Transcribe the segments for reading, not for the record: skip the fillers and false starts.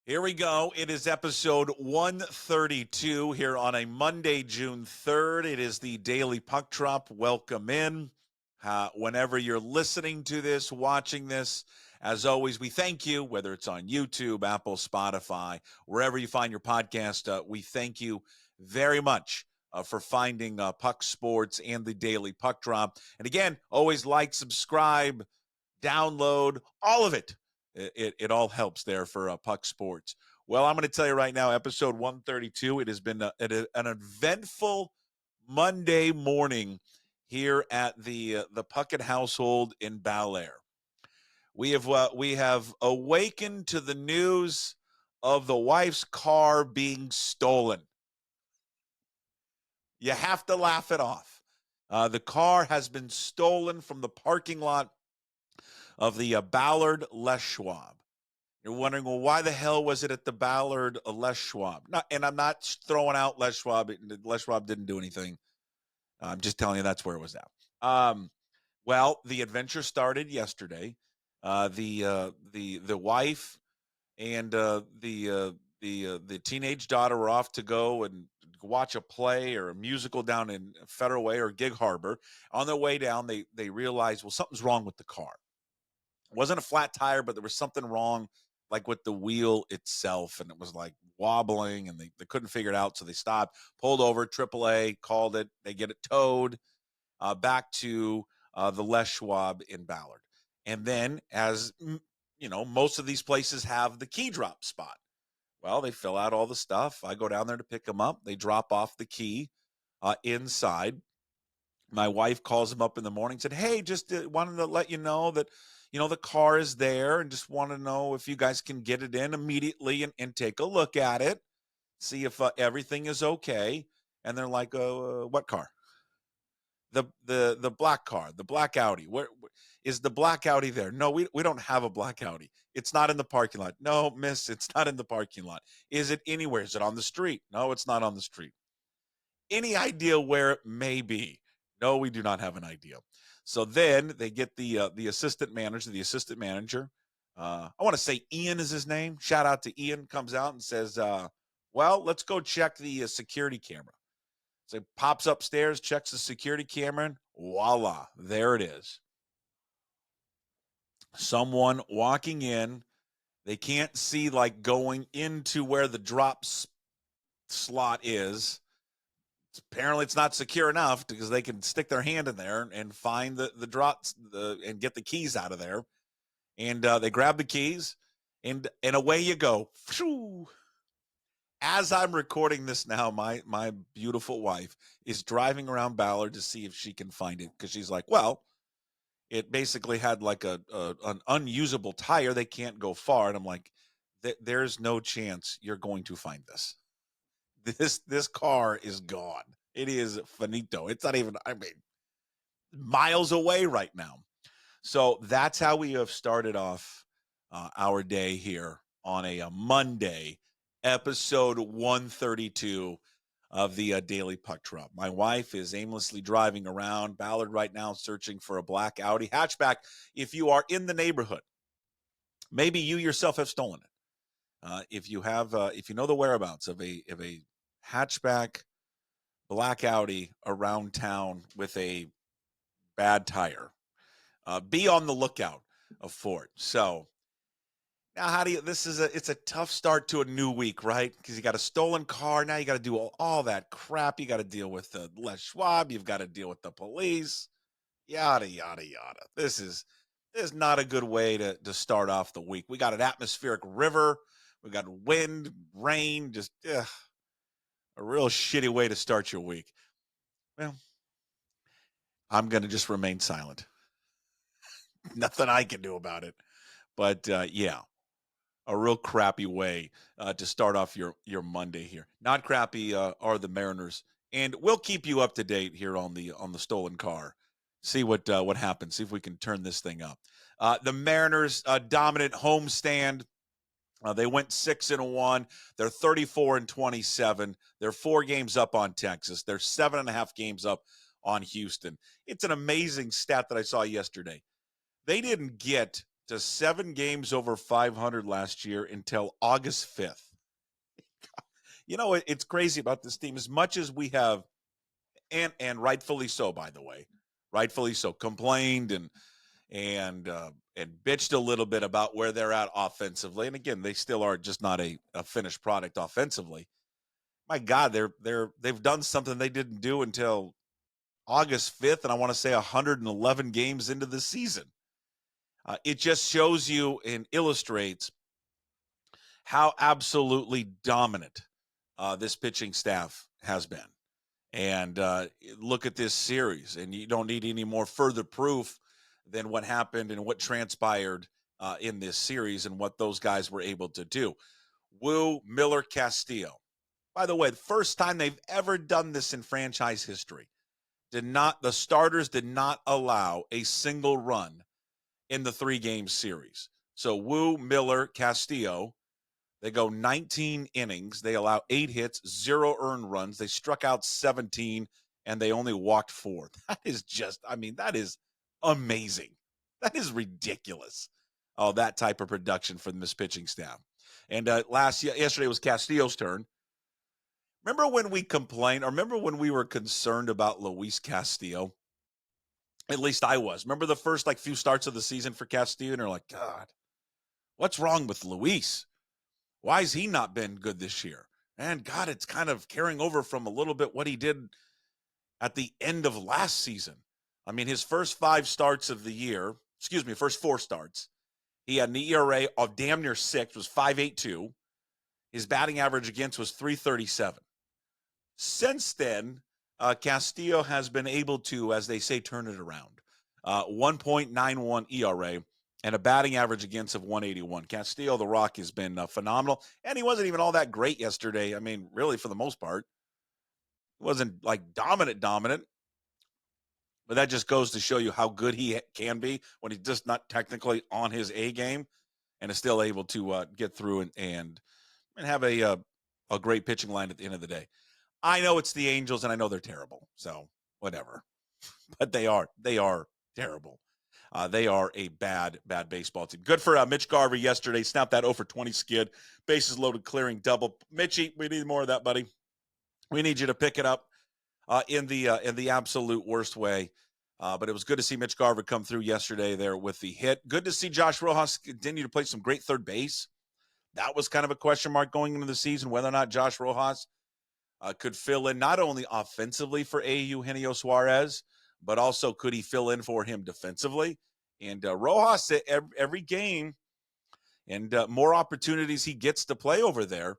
Here we go. It is episode 132 here on a Monday, June 3rd. It is the Daily Puck Drop. Welcome in. Whenever you're listening to this, watching this, as always, we thank you, whether it's on YouTube, Apple, Spotify, wherever you find your podcast. We thank you very much for finding Puck Sports and the Daily Puck Drop. And again, always like, subscribe, download, all of it. It all helps there for Puck Sports. Well, I'm going to tell you right now, episode 132, it has been an eventful Monday morning here at the Puckett household in Bel Air. We have awakened to the news of the wife's car being stolen. You have to laugh it off. The car has been stolen from the parking lot of the Ballard Les Schwab. You're wondering, well, why the hell was it at the Ballard Les Schwab? And I'm not throwing out Les Schwab. Les Schwab didn't do anything. I'm just telling you that's where it was at. Well, the adventure started yesterday. The wife and the teenage daughter were off to go and watch a play or a musical down in Federal Way or Gig Harbor. On their way down, they realized, well, something's wrong with the car. It wasn't a flat tire, but there was something wrong, like with the wheel itself, and it was like wobbling, and they couldn't figure it out, so they stopped, pulled over, AAA, called it. They get it towed back to the Les Schwab in Ballard. And then, as you know, most of these places have the key drop spot. Well, they fill out all the stuff. I go down there to pick them up. They drop off the key inside. My wife calls them up in the morning, said, hey, just wanted to let you know that, the car is there and just want to know if you guys can get it in immediately and take a look at it, see if everything is okay. And they're like, what car? The black car, the black Audi. Where is the black Audi there? No, we don't have a black Audi. It's not in the parking lot. No, miss, it's not in the parking lot. Is it anywhere? Is it on the street? No, it's not on the street. Any idea where it may be? No, we do not have an idea. So then they get the assistant manager. I want to say Ian is his name. Shout out to Ian. Comes out and says, well, let's go check the security camera. So he pops upstairs, checks the security camera, and voila, there it is. Someone walking in. They can't see, like, going into where the drop slot is. Apparently it's not secure enough because they can stick their hand in there and find the drops and get the keys out of there. And they grab the keys and away you go. As I'm recording this now, my beautiful wife is driving around Ballard to see if she can find it, because she's like, well, it basically had like an unusable tire. They can't go far. And I'm like, there's no chance you're going to find this. This car is gone. It is finito. It's not even, miles away right now. So that's how we have started off our day here on a Monday, episode 132 of the Daily Puck Drop. My wife is aimlessly driving around Ballard right now, searching for a black Audi hatchback. If you are in the neighborhood, maybe you yourself have stolen it. If you know the whereabouts of a hatchback black Audi around town with a bad tire, be on the lookout for it. So now, it's a tough start to a new week, right? Because you got a stolen car. Now you got to do all that crap. You got to deal with the Les Schwab. You've got to deal with the police. Yada, yada, yada. This is not a good way to start off the week. We got an atmospheric river. We got wind, rain, just a real shitty way to start your week. Well, I'm going to just remain silent. Nothing I can do about it. But yeah, a real crappy way to start off your Monday here. Not crappy are the Mariners, and we'll keep you up to date here on the stolen car. See what happens. See if we can turn this thing up. The Mariners dominant homestand. They went 6-1. They're 34-27. They're 4 games up on Texas. They're 7.5 games up on Houston. It's an amazing stat that I saw yesterday. They didn't get to 7 games over 500 last year until August 5th. You know, it's crazy about this team. As much as we have, and rightfully so, by the way, rightfully so, complained and bitched a little bit about where they're at offensively. And again, they still are just not a finished product offensively. My God, they've done something they didn't do until August 5th, and I want to say 111 games into the season. It just shows you and illustrates how absolutely dominant this pitching staff has been. And look at this series, and you don't need any more further proof than what happened and what transpired in this series and what those guys were able to do. Wu, Miller, Castillo. By the way, the first time they've ever done this in franchise history. The starters did not allow a single run in the 3-game series. So Wu, Miller, Castillo, they go 19 innings. They allow 8 hits, 0 earned runs. They struck out 17, and they only walked 4. That is just, that is amazing. That is ridiculous. Oh, that type of production from this pitching staff. And yesterday was Castillo's turn. Remember when we complained, or remember when we were concerned about Luis Castillo? At least I was. Remember the first few starts of the season for Castillo, and they're like, God, what's wrong with Luis? Why has he not been good this year? And God, it's kind of carrying over from a little bit what he did at the end of last season. His first 5 starts of the year, first 4 starts, he had an ERA of damn near 6, was 5.82. His batting average against was 337. Since then, Castillo has been able to, as they say, turn it around. 1.91 ERA and a batting average against of 181. Castillo, the Rock, has been phenomenal, and he wasn't even all that great yesterday. Really, for the most part. He wasn't dominant, but that just goes to show you how good he can be when he's just not technically on his A game and is still able to get through and have a great pitching line at the end of the day. I know it's the Angels, and I know they're terrible, so whatever. But they are terrible. They are a bad baseball team. Good for Mitch Garver yesterday. Snapped that 0-for-20 skid. Bases loaded, clearing double. Mitchie, we need more of that, buddy. We need you to pick it up in the absolute worst way. But it was good to see Mitch Garver come through yesterday there with the hit. Good to see Josh Rojas continue to play some great third base. That was kind of a question mark going into the season, whether or not Josh Rojas could fill in not only offensively for Eugenio Suarez, but also could he fill in for him defensively. And Rojas, every game and more opportunities he gets to play over there,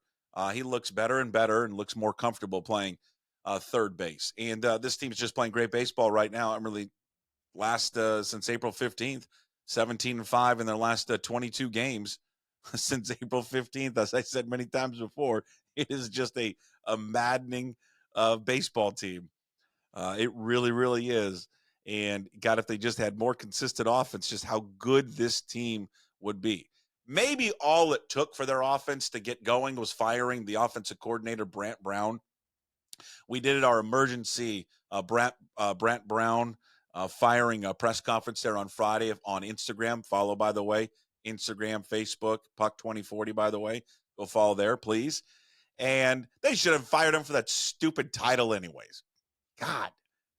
he looks better and better and looks more comfortable playing third base. And this team is just playing great baseball right now. I'm really since April 15th, 17-5 in their last 22 games since April 15th. As I said many times before, it is just a maddening baseball team. It really, really is. And God, if they just had more consistent offense, just how good this team would be. Maybe all it took for their offense to get going was firing the offensive coordinator, Brant Brown. We did our emergency Brant Brown firing a press conference there on Friday on Instagram. Follow, by the way, Instagram, Facebook, Puck 2040, by the way. Go follow there, please. And they should have fired him for that stupid title anyways. God,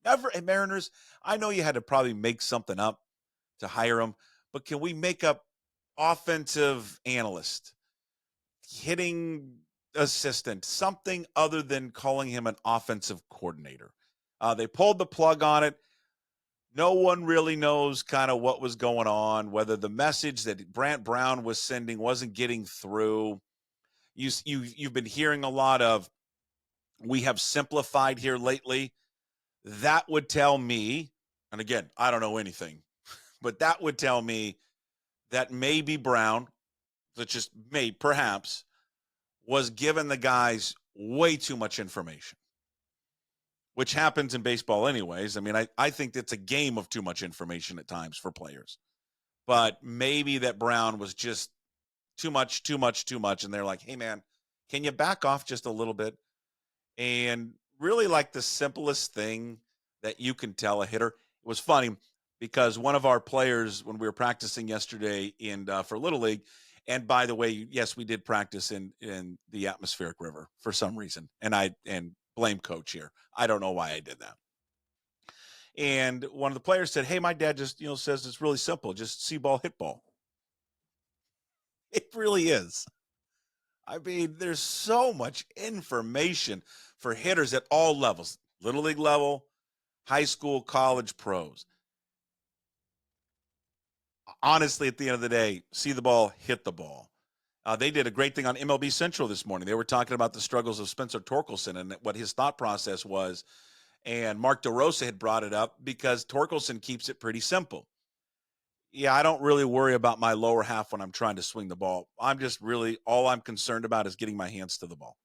never. And Mariners, I know you had to probably make something up to hire him, but can we make up offensive analyst, hitting assistant, something other than calling him an offensive coordinator? They pulled the plug on it. No one really knows kind of what was going on, whether the message that Brant Brown was sending wasn't getting through. You've been hearing a lot of, we have simplified here lately. That would tell me, and again, I don't know anything, but that would tell me that maybe Brown, that just perhaps, was giving the guys way too much information, which happens in baseball anyways. I think it's a game of too much information at times for players. But maybe that Brown was just too much. And they're like, hey, man, can you back off just a little bit? And really, the simplest thing that you can tell a hitter, it was funny. because one of our players, when we were practicing yesterday for Little League, and by the way, yes, we did practice in the atmospheric river for some reason, and blame coach here. I don't know why I did that. And one of the players said, "Hey, my dad just says it's really simple, just see ball, hit ball." It really is. I mean, there's so much information for hitters at all levels, Little League level, high school, college, pros. Honestly, at the end of the day, see the ball, hit the ball. They did a great thing on MLB Central this morning. They were talking about the struggles of Spencer Torkelson and what his thought process was. And Mark DeRosa had brought it up because Torkelson keeps it pretty simple. Yeah, I don't really worry about my lower half when I'm trying to swing the ball. I'm just really, all I'm concerned about is getting my hands to the ball.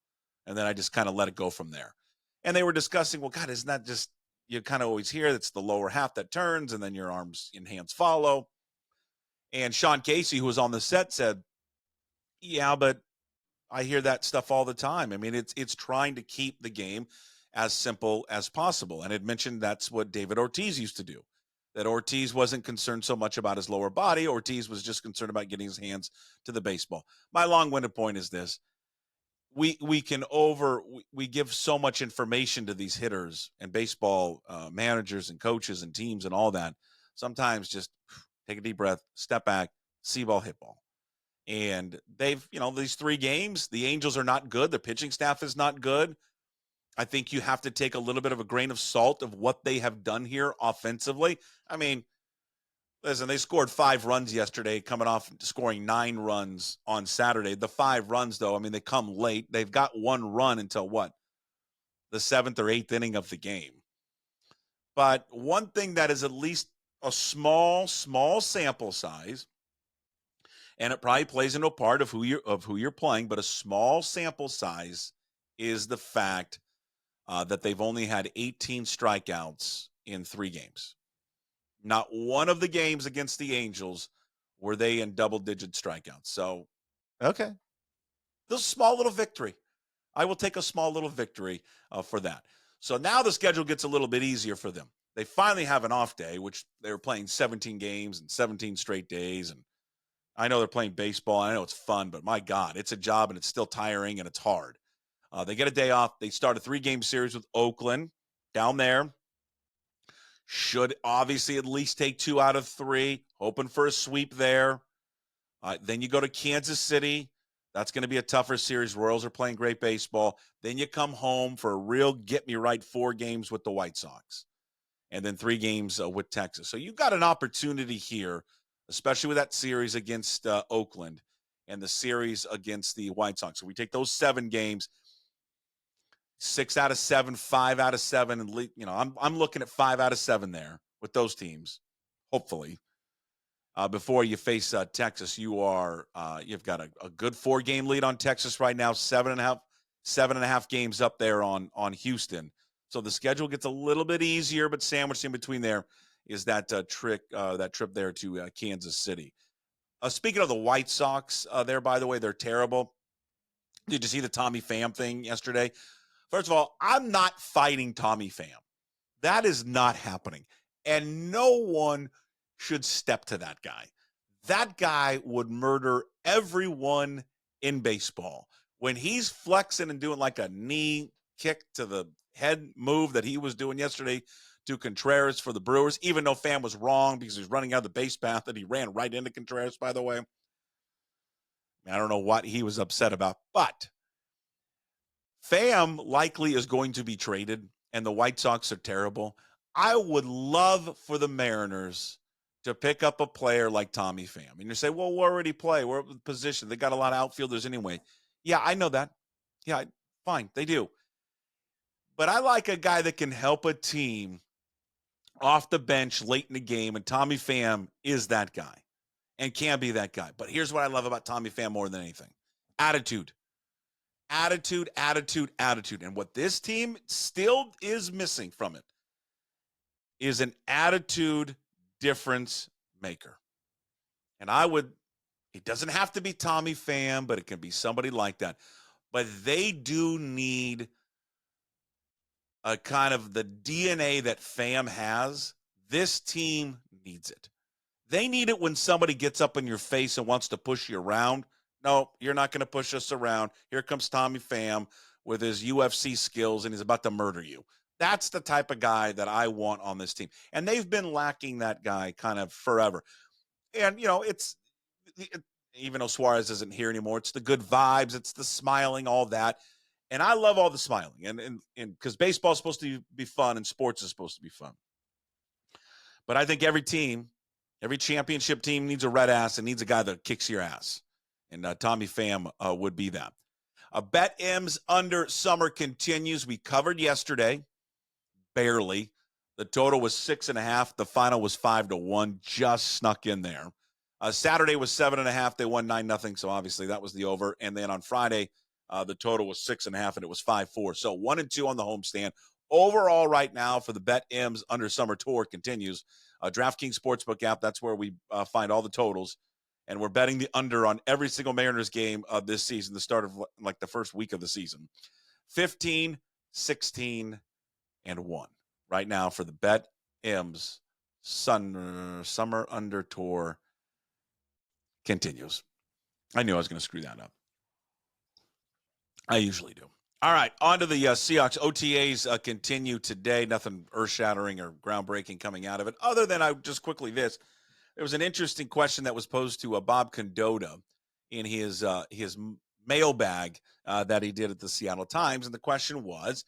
And then I just kind of let it go from there. And they were discussing, well, God, isn't that just, you kind of always hear it's the lower half that turns and then your arms and hands follow. And Sean Casey, who was on the set, said, yeah, but I hear that stuff all the time. I mean, it's trying to keep the game as simple as possible. And it mentioned that's what David Ortiz used to do. That Ortiz wasn't concerned so much about his lower body. Ortiz was just concerned about getting his hands to the baseball. My long-winded point is this. We give so much information to these hitters and baseball managers and coaches and teams and all that. Sometimes just take a deep breath, step back, see ball, hit ball. And they've, these 3 games, the Angels are not good. The pitching staff is not good. I think you have to take a little bit of a grain of salt of what they have done here offensively. I mean, listen, they scored 5 runs yesterday, coming off scoring 9 runs on Saturday. The 5 runs, though, I mean, they come late. They've got 1 run until what? The 7th or 8th inning of the game. But one thing that is at least a small sample size, and it probably plays into a part of who you're playing, but a small sample size is the fact that they've only had 18 strikeouts in 3 games. Not one of the games against the Angels were they in double-digit strikeouts. So, okay, this is a small little victory. I will take a small little victory for that. So now the schedule gets a little bit easier for them. They finally have an off day, which they were playing 17 games and 17 straight days, and I know they're playing baseball. I know it's fun, but my God, it's a job and it's still tiring and it's hard. They get a day off. They start a 3-game series with Oakland down there. Should obviously at least take 2 out of 3, hoping for a sweep there. Then you go to Kansas City. That's going to be a tougher series. Royals are playing great baseball. Then you come home for a real get-me-right 4 games with the White Sox. And then 3 games with Texas. So you've got an opportunity here, especially with that series against Oakland and the series against the White Sox. So we take those 7 games, 6 out of 7, 5 out of 7, and I'm looking at 5 out of 7 there with those teams. Hopefully, before you face Texas, you've got a good 4-game lead on Texas right now, 7.5 games up there on Houston. So the schedule gets a little bit easier, but sandwiched in between there is that trip there to Kansas City. Speaking of the White Sox, there, by the way, they're terrible. Did you see the Tommy Pham thing yesterday? First of all, I'm not fighting Tommy Pham. That is not happening. And no one should step to that guy. That guy would murder everyone in baseball. When he's flexing and doing like a knee kick to the head move that he was doing yesterday to Contreras for the Brewers, even though Pham was wrong because he was running out of the base path and he ran right into Contreras, by the way. I don't know what he was upset about, but Pham likely is going to be traded, and the White Sox are terrible. I would love for the Mariners to pick up a player like Tommy Pham. And you say, well, we already play. We're in position. They got a lot of outfielders anyway. Yeah, I know that. Yeah, fine. They do. But I like a guy that can help a team off the bench late in the game, and Tommy Pham is that guy and can be that guy. But here's what I love about Tommy Pham more than anything. Attitude. Attitude. And what this team still is missing from it is an attitude difference maker. And it doesn't have to be Tommy Pham, but it can be somebody like that. But they do need a kind of the DNA that Pham has. This team needs it. They need it when somebody gets up in your face and wants to push you around. No, you're not going to push us around. Here comes Tommy Pham with his UFC skills, and he's about to murder you. That's the type of guy that I want on this team. And they've been lacking that guy kind of forever. And, even though Suarez isn't here anymore, it's the good vibes, it's the smiling, all that. And I love all the smiling. And because baseball is supposed to be fun and sports is supposed to be fun. But I think every team, every championship team needs a red ass and needs a guy that kicks your ass. And Tommy Pham would be that. Bet M's under summer continues. We covered yesterday, barely. The total was 6.5. The final was 5-1. Just snuck in there. Saturday was 7.5. They won 9-0. So obviously that was the over. And then on Friday, the total was 6.5, and it was 5-4. So 1-2 on the homestand. Overall, right now for the Bet M's under summer tour continues. DraftKings Sportsbook app. That's where we find all the totals. And we're betting the under on every single Mariners game of this season, the start of like the first week of the season. 15, 16, and 1 right now for the Bet M's summer under tour continues. I knew I was going to screw that up. I usually do. All right, on to the Seahawks. OTAs continue today. Nothing earth-shattering or groundbreaking coming out of it, other than just quickly this. There was an interesting question that was posed to Bob Condotta in his mailbag that he did at the Seattle Times, and the question was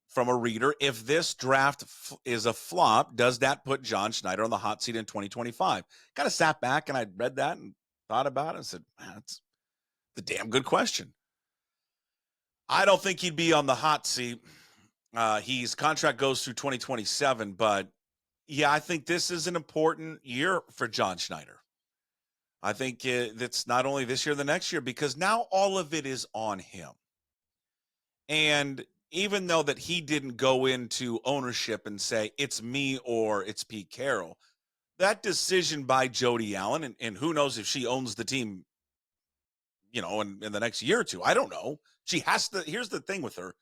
from a reader: if this draft is a flop, does that put John Schneider on the hot seat in 2025? Kind of sat back and I read that and thought about it and said, man, that's the damn good question. I don't think he'd be on the hot seat. His contract goes through 2027, but yeah, I think this is an important year for John Schneider. I think it's not only this year, the next year, because now all of it is on him. And even though that he didn't go into ownership and say, it's me or it's Pete Carroll, that decision by Jody Allen, and who knows if she owns the team, in the next year or two. I don't know. She has to. Here's the thing with her.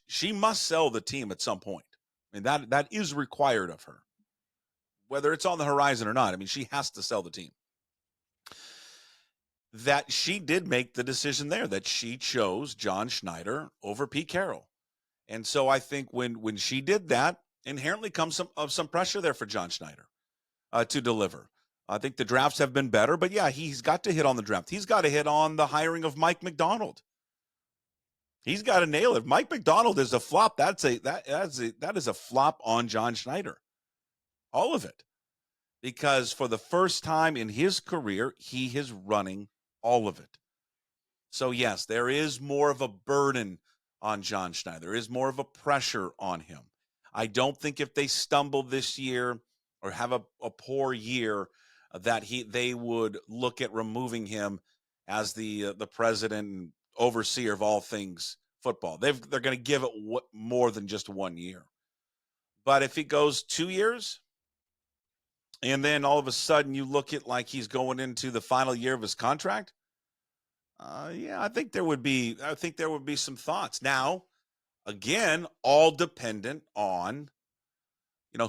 She must sell the team at some point. I mean, that is required of her, whether it's on the horizon or not. I mean, she has to sell the team. That she did make the decision there, that she chose John Schneider over Pete Carroll. And so I think when she did that, inherently comes some pressure there for John Schneider to deliver. I think the drafts have been better, but yeah, he's got to hit on the draft. He's got to hit on the hiring of Mike McDonald. He's got to nail it. If Mike McDonald is a flop, that is a flop on John Schneider. All of it. Because for the first time in his career, he is running all of it. So yes, there is more of a burden on John Schneider. There is more of a pressure on him. I don't think if they stumble this year or have a poor year, that they would look at removing him as the president and overseer of all things football. They're going to give it more than just 1 year. But if it goes 2 years, and then all of a sudden you look at like he's going into the final year of his contract, I think there would be some thoughts. Now, again, all dependent on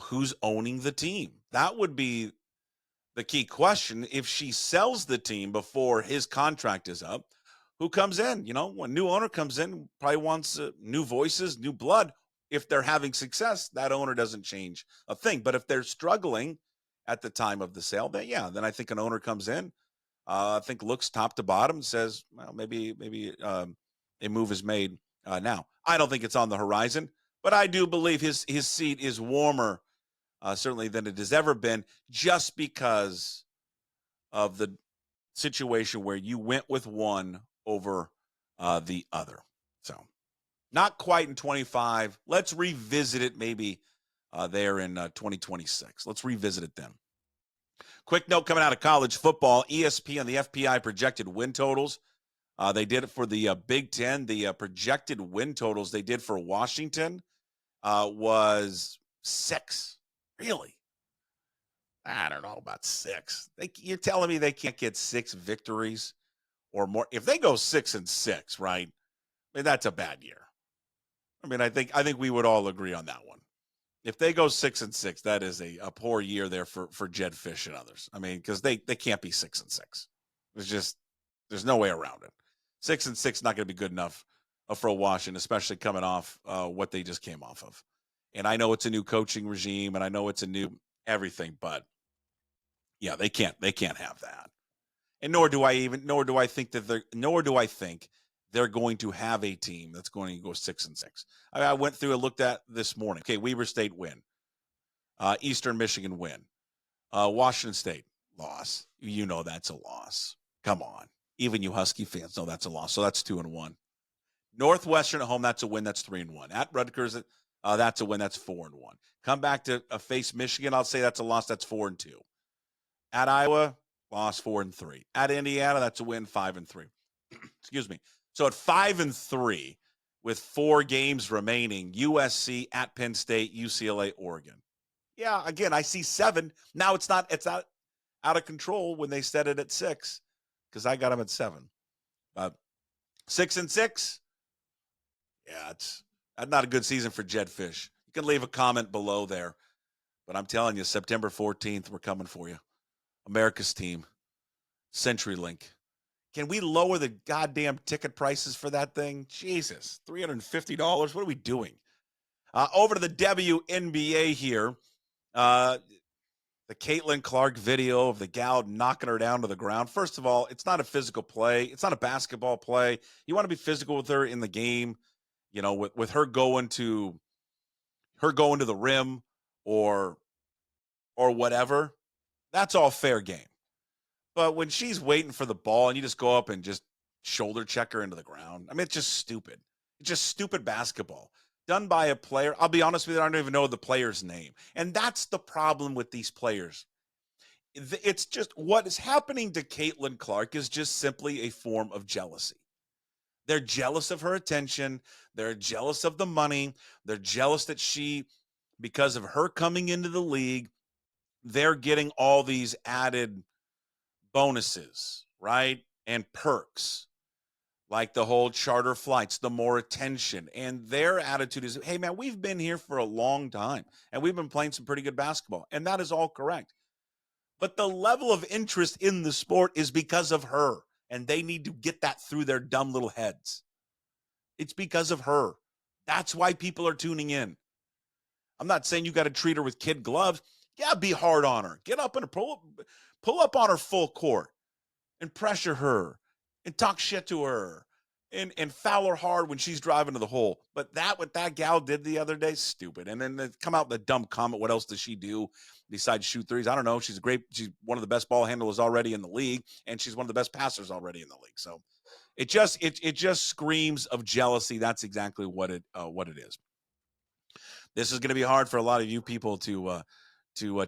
who's owning the team. That would be the key question. If she sells the team before his contract is up, who comes in? When new owner comes in, probably wants new voices, new blood. If they're having success, that owner doesn't change a thing. But if they're struggling at the time of the sale, then I think an owner comes in, I think looks top to bottom and says, well, maybe a move is made now. I don't think it's on the horizon, but I do believe his seat is warmer certainly than it has ever been, just because of the situation where you went with one over the other. So not quite in 25. Let's revisit it maybe there in 2026. Let's revisit it then. Quick note coming out of college football: ESPN, the FPI projected win totals. They did it for the Big Ten. The projected win totals they did for Washington was 6. Really? I don't know about 6. You're telling me they can't get 6 victories or more? If they go 6-6, right? I mean, that's a bad year. I mean, I think we would all agree on that one. if they go 6-6, that is a poor year there for Jed Fish and others. I mean, because they can't be 6-6. There's no way around it. 6-6 not going to be good enough for a Washington, especially coming off what they just came off of. And I know it's a new coaching regime, and I know it's a new everything, but yeah, they can't have that. And nor do I think they're going to have a team that's going to go 6-6. I went through and looked at this morning. Okay, Weber State win. Eastern Michigan win. Washington State loss. You know that's a loss. Come on. Even you Husky fans know that's a loss. So that's 2-1. Northwestern at home, that's a win. That's 3-1. At Rutgers, that's a win. That's 4-1. Come back to face Michigan. I'll say that's a loss. That's 4-2. At Iowa, loss 4-3. At Indiana, that's a win. 5-3. Excuse me. So at 5-3, with 4 games remaining, USC, at Penn State, UCLA, Oregon. Yeah, again, I see 7. Now it's not out of control when they set it at 6, because I got them at 7. 6-6. Yeah, it's not a good season for Jed Fish. You can leave a comment below there, but I'm telling you, September 14th, we're coming for you. America's team, CenturyLink. Can we lower the goddamn ticket prices for that thing? Jesus, $350. What are we doing? Over to the WNBA here. The Caitlin Clark video of the gal knocking her down to the ground. First of all, it's not a physical play. It's not a basketball play. You want to be physical with her in the game, with her going to the rim or whatever. That's all fair game. But when she's waiting for the ball and you just go up and just shoulder check her into the ground, I mean, it's just stupid. It's just stupid basketball done by a player. I'll be honest with you, I don't even know the player's name. And that's the problem with these players. It's just what is happening to Caitlin Clark is just simply a form of jealousy. They're jealous of her attention. They're jealous of the money. They're jealous that because of her coming into the league, they're getting all these added bonuses, right? And perks, like the whole charter flights, the more attention. And their attitude is, hey, man, we've been here for a long time, and we've been playing some pretty good basketball. And that is all correct. But the level of interest in the sport is because of her, and they need to get that through their dumb little heads. It's because of her. That's why people are tuning in. I'm not saying you got to treat her with kid gloves. Yeah, be hard on her. Get up and pull up on her full court and pressure her and talk shit to her and foul her hard when she's driving to the hole. But what that gal did the other day, stupid. And then they come out with a dumb comment. What else does she do besides shoot threes? I don't know. She's one of the best ball handlers already in the league, and she's one of the best passers already in the league. So it just screams of jealousy. That's exactly what it is. This is going to be hard for a lot of you people to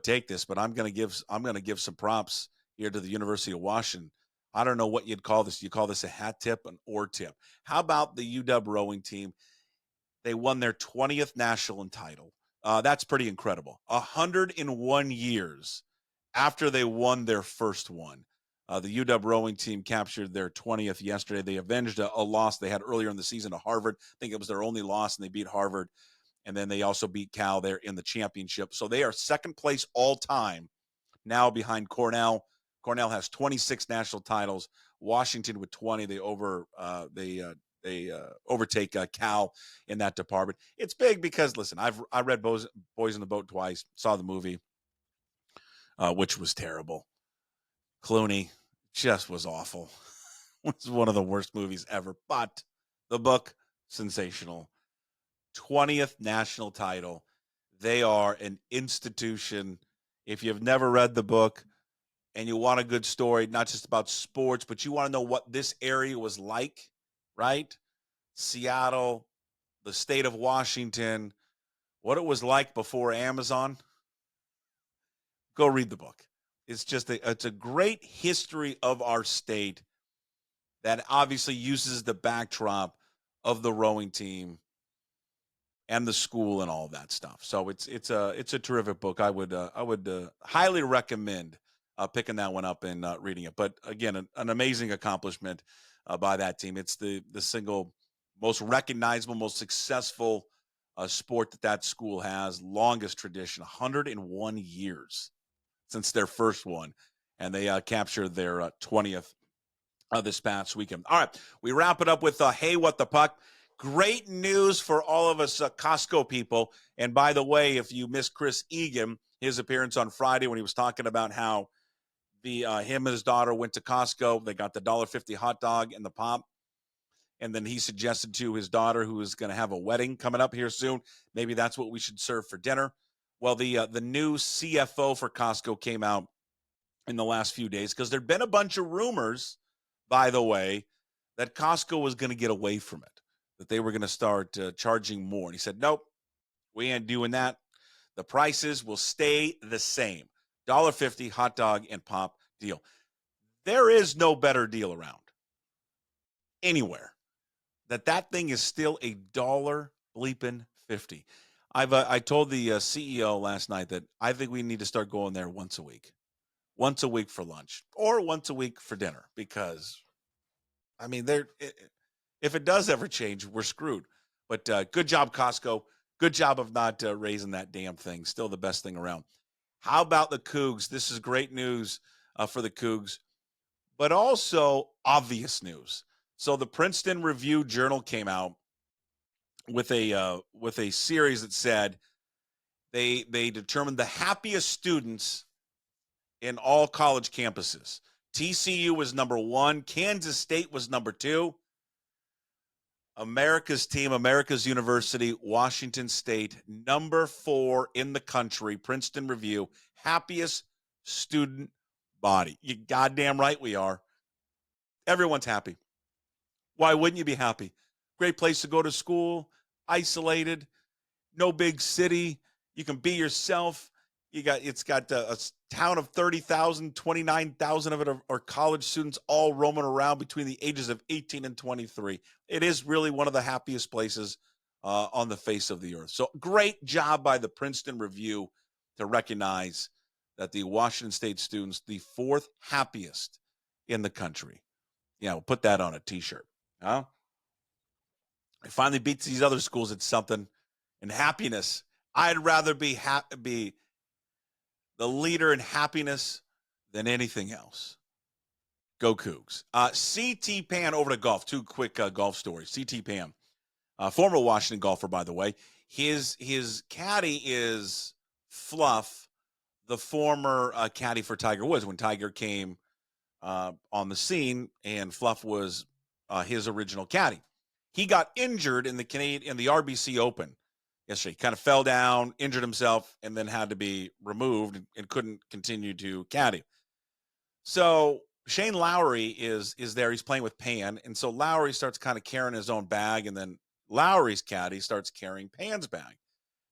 take this, but I'm going to give some props here to the University of Washington. I don't know what you'd call this. You call this a hat tip, an oar tip. How about the UW rowing team? They won their 20th national title. That's pretty incredible. 101 years after they won their first one. The UW rowing team captured their 20th yesterday. They avenged a loss they had earlier in the season to Harvard. I think it was their only loss, and they beat Harvard. And then they also beat Cal there in the championship. So they are second place all time now behind Cornell. Cornell has 26 national titles. Washington with 20. They overtake Cal in that department. It's big because, listen, I read Boys in the Boat twice, saw the movie, which was terrible. Clooney just was awful. It was one of the worst movies ever. But the book, sensational. 20th national title. They are an institution. If you've never read the book and you want a good story, not just about sports, but you want to know what this area was like, right? Seattle, the state of Washington, what it was like before Amazon, go read the book. It's a great history of our state that obviously uses the backdrop of the rowing team and the school and all that stuff. So it's a terrific book. I would highly recommend picking that one up and reading it. But again, an amazing accomplishment by that team. It's the single most recognizable, most successful sport that school has. Longest tradition, 101 years since their first one. And they captured their 20th this past weekend. All right, we wrap it up with Hey, What the Puck. Great news for all of us Costco people. And by the way, if you missed Chris Egan, his appearance on Friday when he was talking about how him and his daughter went to Costco, they got the $1.50 hot dog and the pop. And then he suggested to his daughter, who is going to have a wedding coming up here soon, maybe that's what we should serve for dinner. Well, the new CFO for Costco came out in the last few days because there'd been a bunch of rumors, by the way, that Costco was going to get away from it, that they were going to start charging more. And he said, nope, we ain't doing that. The prices will stay the same. $1.50 hot dog and pop deal. There is no better deal around anywhere. That thing is still $1.50. I told the CEO last night that I think we need to start going there once a week for lunch or once a week for dinner, because I mean, if it does ever change, we're screwed. But good job, Costco. Good job of not raising that damn thing. Still the best thing around. How about the Cougs? This is great news for the Cougs, but also obvious news. So the Princeton Review-Journal came out with a series that said they determined the happiest students in all college campuses. TCU was number 1. Kansas State was number 2. America's team, America's University, Washington State, number 4 in the country. Princeton Review, happiest student body. You goddamn right we are. Everyone's happy. Why wouldn't you be happy? Great place to go to school, isolated, no big city. You can be yourself. It's got a town of 30,000, 29,000 of it are college students all roaming around between the ages of 18 and 23. It is really one of the happiest places on the face of the earth. So great job by the Princeton Review to recognize that the Washington State students, the 4th happiest in the country. Yeah, we'll put that on a T-shirt. Huh? It finally beats these other schools at something. And happiness, I'd rather be the leader in happiness than anything else. Go Cougs. C.T. Pan over to golf. 2 quick golf stories. C.T. Pan, former Washington golfer, by the way. His caddy is Fluff, the former caddy for Tiger Woods when Tiger came on the scene, and Fluff was his original caddy. He got injured in the RBC Open yesterday. He kind of fell down, injured himself, and then had to be removed and couldn't continue to caddy. So Shane Lowry is there. He's playing with Pan, and so Lowry starts kind of carrying his own bag, and then Lowry's caddy starts carrying Pan's bag.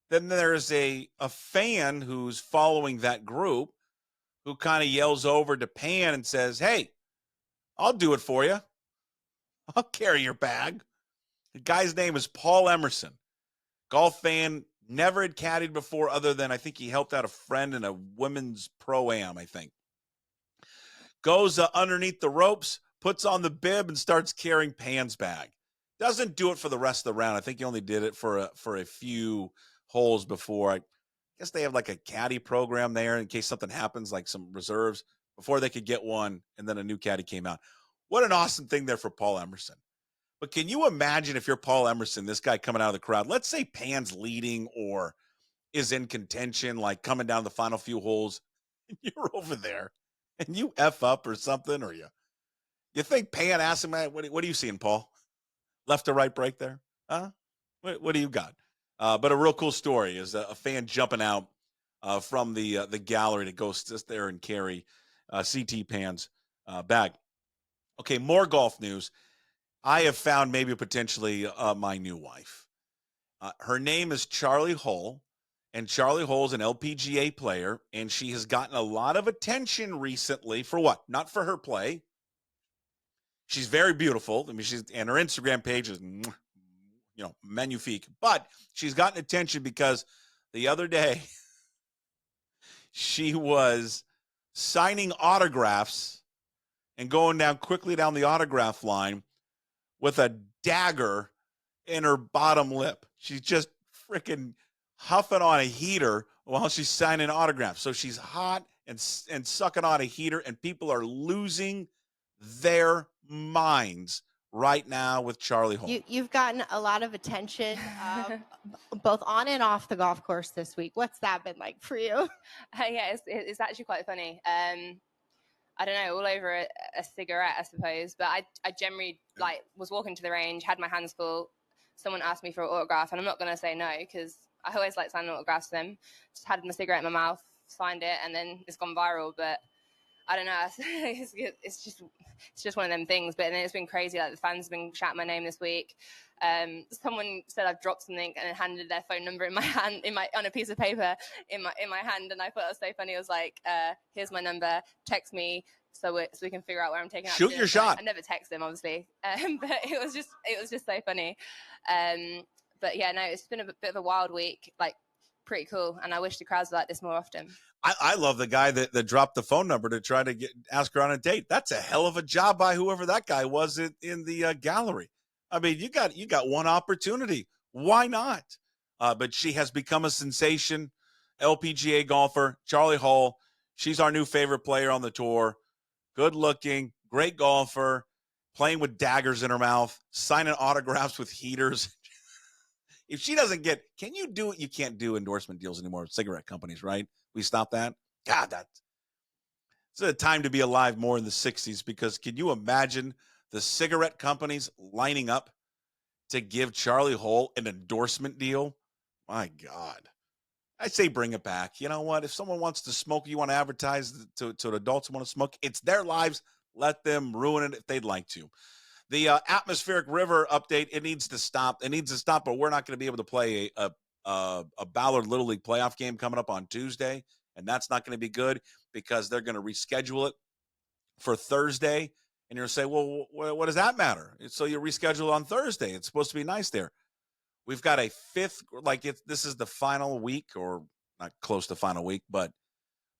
Then there's a fan who's following that group who kind of yells over to Pan and says, "Hey, I'll do it for you. I'll carry your bag." The guy's name is Paul Emerson. Golf fan, never had caddied before other than I think he helped out a friend in a women's pro-am, I think. Goes underneath the ropes, puts on the bib, and starts carrying Pan's bag. Doesn't do it for the rest of the round. I think he only did it for a few holes before. I guess they have like a caddy program there in case something happens, like some reserves, before they could get one, and then a new caddy came out. What an awesome thing there for Paul Emerson. But can you imagine if you're Paul Emerson, this guy coming out of the crowd, let's say Pan's leading or is in contention, like coming down the final few holes, and you're over there and you F up or something, or you think Pan asked him, what are you seeing, Paul? Left or right break there? Huh? What do you got? But a real cool story is a fan jumping out from the gallery to go sit there and carry CT Pan's bag. Okay, more golf news. I have found maybe potentially my new wife. Her name is Charlie Hull, and Charlie Hull is an LPGA player, and she has gotten a lot of attention recently for what? Not for her play. She's very beautiful. I mean, and her Instagram page is, magnifique. But she's gotten attention because the other day she was signing autographs and going quickly down the autograph line with a dagger in her bottom lip. She's just freaking huffing on a heater while she's signing autographs. So she's hot and sucking on a heater, and people are losing their minds right now with Charlie Hull. You've gotten a lot of attention, both on and off the golf course this week. What's that been like for you? Yeah, it's actually quite funny. I don't know, all over a cigarette, I suppose. But I generally was walking to the range, had my hands full. Someone asked me for an autograph, and I'm not going to say no because I always like signing autographs to them. Just had my cigarette in my mouth, signed it, and then it's gone viral. But I don't know. It's just one of them things. But then it's been crazy. Like the fans have been shouting my name this week. Someone said I've dropped something and then handed their phone number in my hand, on a piece of paper in my hand, and I thought it was so funny. I was like, "Here's my number. Text me so we can figure out where I'm taking." Shoot your shot. I never text them, obviously, but it was just so funny. But yeah, no, it's been a bit of a wild week. Like, pretty cool, and I wish the crowds were like this more often. I love the guy that dropped the phone number to try to ask her on a date. That's a hell of a job by whoever that guy was in the gallery. I mean, you got one opportunity. Why not? But she has become a sensation, LPGA golfer, Charlie Hull. She's our new favorite player on the tour. Good looking, great golfer, playing with daggers in her mouth, signing autographs with heaters. If she doesn't get, can you do it? You can't do endorsement deals anymore with cigarette companies, right? We stopped that. God, it's a time to be alive more in the 60s, because can you imagine the cigarette companies lining up to give Charlie Hull an endorsement deal? My God. I say bring it back. You know what? If someone wants to smoke, you want to advertise to adults who want to smoke, it's their lives. Let them ruin it if they'd like to. The atmospheric river update, it needs to stop. It needs to stop, but we're not going to be able to play a Ballard Little League playoff game coming up on Tuesday, and that's not going to be good because they're going to reschedule it for Thursday. And you're going to say, well, what does that matter? So you reschedule on Thursday. It's supposed to be nice there. We've got a fifth, this is the final week, or not close to final week, but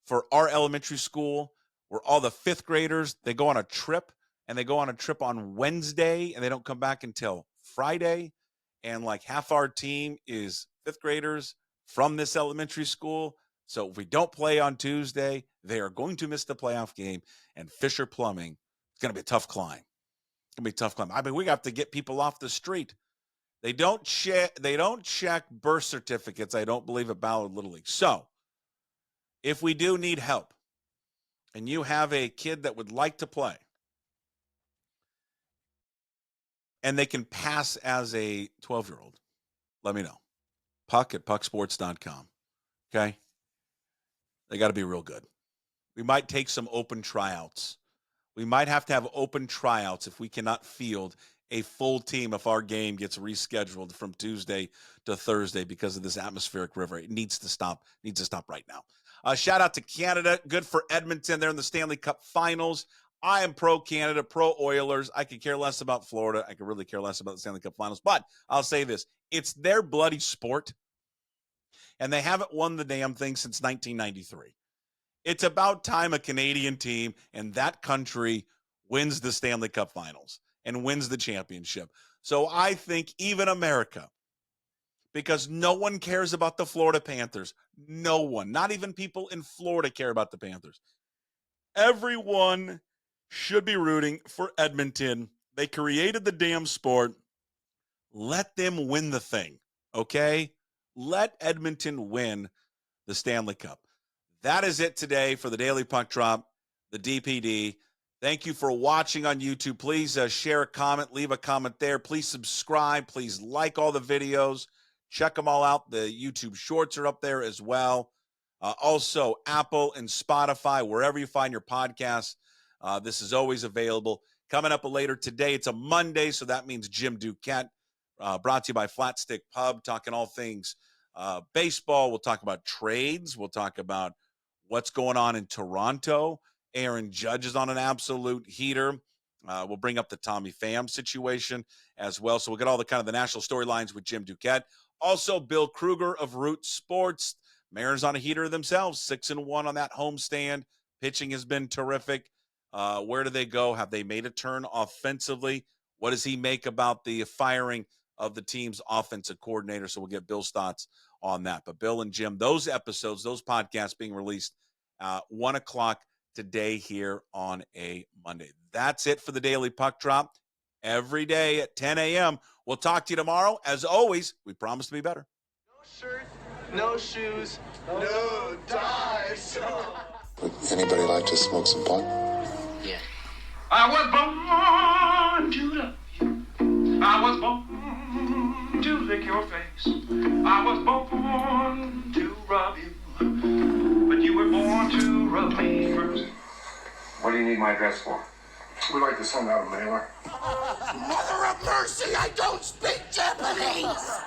for our elementary school, where all the fifth graders, they go on a trip, and they go on a trip on Wednesday, and they don't come back until Friday. And half our team is fifth graders from this elementary school. So if we don't play on Tuesday, they are going to miss the playoff game. And Fisher Plumbing, it's going to be a tough climb. It's going to be a tough climb. I mean, we have to get people off the street. They don't check birth certificates, I don't believe, at Ballard Little League. So if we do need help, and you have a kid that would like to play, and they can pass as a 12-year-old, let me know. Puck at pucksports.com. Okay? They got to be real good. We might take some open tryouts. We might have to have open tryouts if we cannot field a full team if our game gets rescheduled from Tuesday to Thursday because of this atmospheric river. It needs to stop. Needs to stop right now. Shout out to Canada. Good for Edmonton. They're in the Stanley Cup Finals. I am pro Canada, pro Oilers. I could care less about Florida. I could really care less about the Stanley Cup Finals. But I'll say this. It's their bloody sport, and they haven't won the damn thing since 1993. It's about time a Canadian team in that country wins the Stanley Cup Finals and wins the championship. So I think even America, because no one cares about the Florida Panthers. No one. Not even people in Florida care about the Panthers. Everyone should be rooting for Edmonton. They created the damn sport. Let them win the thing, okay? Let Edmonton win the Stanley Cup. That is it today for the Daily Puck Drop, the DPD. Thank you for watching on YouTube. Please share a comment, leave a comment there. Please subscribe. Please like all the videos. Check them all out. The YouTube shorts are up there as well. Also, Apple and Spotify, wherever you find your podcasts. This is always available. Coming up later today, it's a Monday, so that means Jim Duquette, brought to you by Flat Stick Pub, talking all things baseball. We'll talk about trades. We'll talk about what's going on in Toronto. Aaron Judge is on an absolute heater. We'll bring up the Tommy Pham situation as well. So we'll get all the kind of the national storylines with Jim Duquette. Also, Bill Kruger of Root Sports. Mariners on a heater themselves, 6-1 on that homestand. Pitching has been terrific. Where do they go? Have they made a turn offensively? What does he make about the firing of the team's offensive coordinator. So we'll get Bill's thoughts on that. But Bill and Jim, those episodes, those podcasts being released 1 o'clock today here on a Monday. That's it for the Daily Puck Drop. Every day at 10 a.m. We'll talk to you tomorrow. As always, we promise to be better. No shirt, no shoes, no dice. Would anybody like to smoke some pot? Yeah. I was born to love you. I was born to lick your face. I was born to rub you. But you were born to rub me first. What do you need my address for? We'd like to send out a mailer. Mother of mercy, I don't speak Japanese!